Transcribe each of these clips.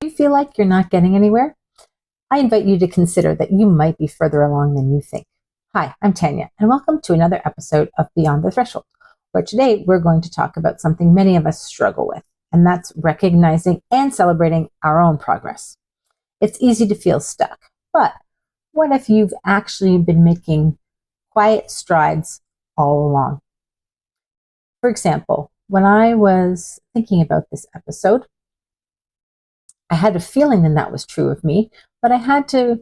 Do you feel like you're not getting anywhere? I invite you to consider that you might be further along than you think. Hi, I'm Tanya, and welcome to another episode of Beyond the Threshold, where today we're going to talk about something many of us struggle with, and that's recognizing and celebrating our own progress. It's easy to feel stuck, but what if you've actually been making quiet strides all along? For example, when I was thinking about this episode, I had a feeling that was true of me, but I had to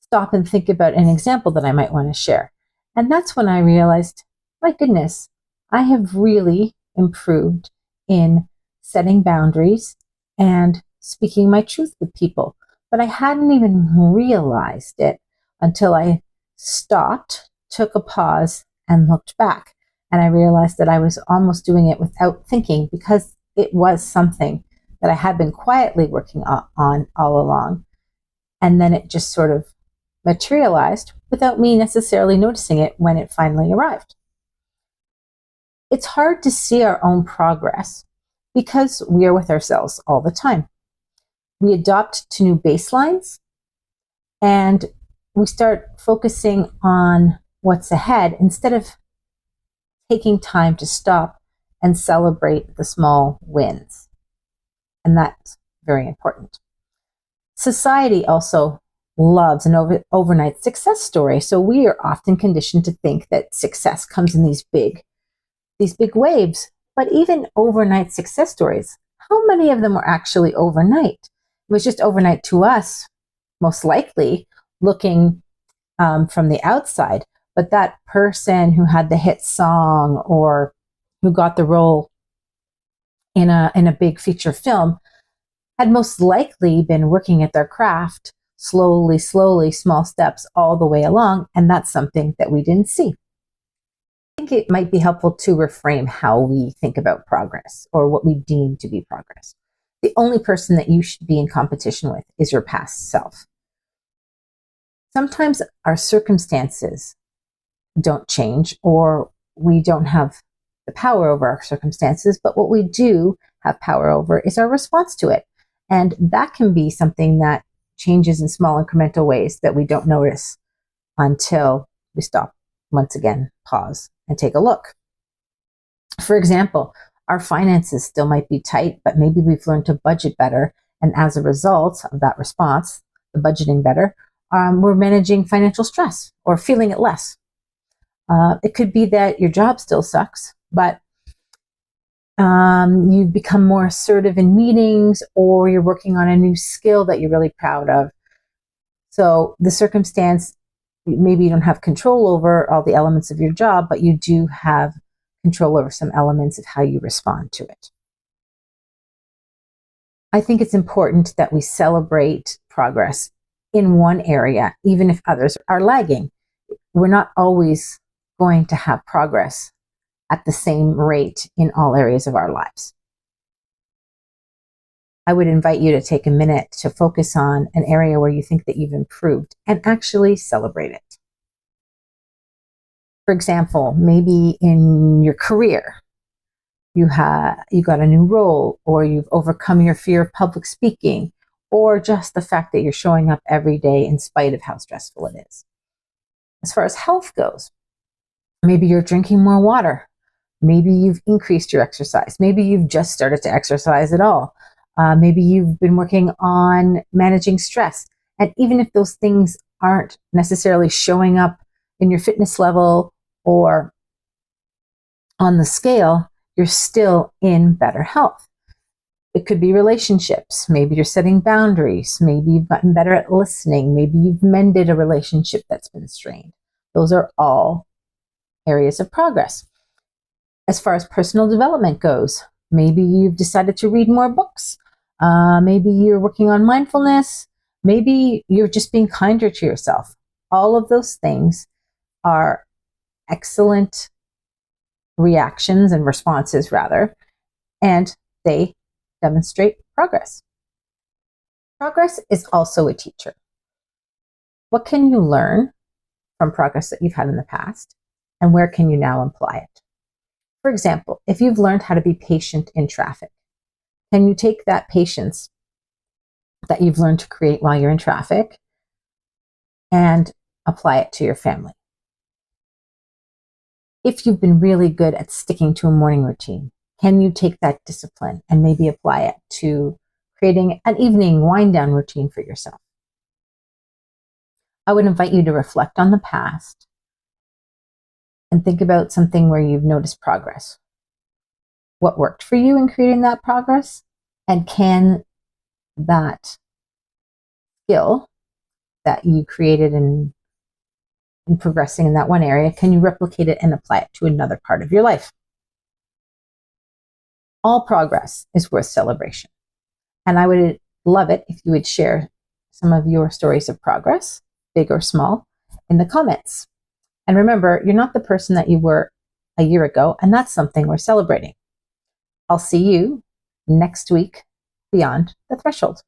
stop and think about an example that I might want to share. And that's when I realized, my goodness, I have really improved in setting boundaries and speaking my truth with people. But I hadn't even realized it until I stopped, took a pause, and looked back. And I realized that I was almost doing it without thinking because it was something that I had been quietly working on all along. And then it just sort of materialized without me necessarily noticing it when it finally arrived. It's hard to see our own progress because we are with ourselves all the time. We adopt to new baselines and we start focusing on what's ahead instead of taking time to stop and celebrate the small wins. And that's very important. Society also loves an overnight success story. So we are often conditioned to think that success comes in these big waves. But even overnight success stories, how many of them were actually overnight? It was just overnight to us, most likely looking from the outside. But that person who had the hit song or who got the role in a big feature film had most likely been working at their craft slowly, small steps all the way along, and that's something that we didn't see. I think it might be helpful to reframe how we think about progress or what we deem to be progress. The only person that you should be in competition with is your past self. Sometimes our circumstances don't change or we don't have the power over our circumstances, but what we do have power over is our response to it. And that can be something that changes in small incremental ways that we don't notice until we stop, once again, pause and take a look. For example, our finances still might be tight, but maybe we've learned to budget better. And as a result of that response, the budgeting better, we're managing financial stress or feeling it less. It could be that your job still sucks, but you've become more assertive in meetings, or you're working on a new skill that you're really proud of. So the circumstance, maybe you don't have control over all the elements of your job, but you do have control over some elements of how you respond to it. I think it's important that we celebrate progress in one area, even if others are lagging. We're not always going to have progress at the same rate in all areas of our lives. I would invite you to take a minute to focus on an area where you think that you've improved and actually celebrate it. For example, maybe in your career, you got a new role, or you've overcome your fear of public speaking, or just the fact that you're showing up every day in spite of how stressful it is. As far as health goes, maybe you're drinking more water. Maybe you've increased your exercise. Maybe you've just started to exercise at all. Maybe you've been working on managing stress. And even if those things aren't necessarily showing up in your fitness level or on the scale, you're still in better health. It could be relationships. Maybe you're setting boundaries. Maybe you've gotten better at listening. Maybe you've mended a relationship that's been strained. Those are all areas of progress. As far as personal development goes, maybe you've decided to read more books. Maybe you're working on mindfulness. Maybe you're just being kinder to yourself. All of those things are excellent reactions and responses, rather, and they demonstrate progress. Progress is also a teacher. What can you learn from progress that you've had in the past, and where can you now apply it? For example, if you've learned how to be patient in traffic, can you take that patience that you've learned to create while you're in traffic and apply it to your family. If you've been really good at sticking to a morning routine, can you take that discipline and maybe apply it to creating an evening wind down routine for yourself? I would invite you to reflect on the past and think about something where you've noticed progress. What worked for you in creating that progress? And can that skill that you created in progressing in that one area, can you replicate it and apply it to another part of your life? All progress is worth celebration. And I would love it if you would share some of your stories of progress, big or small, in the comments. And remember, you're not the person that you were a year ago, and that's something we're celebrating. I'll see you next week beyond the threshold.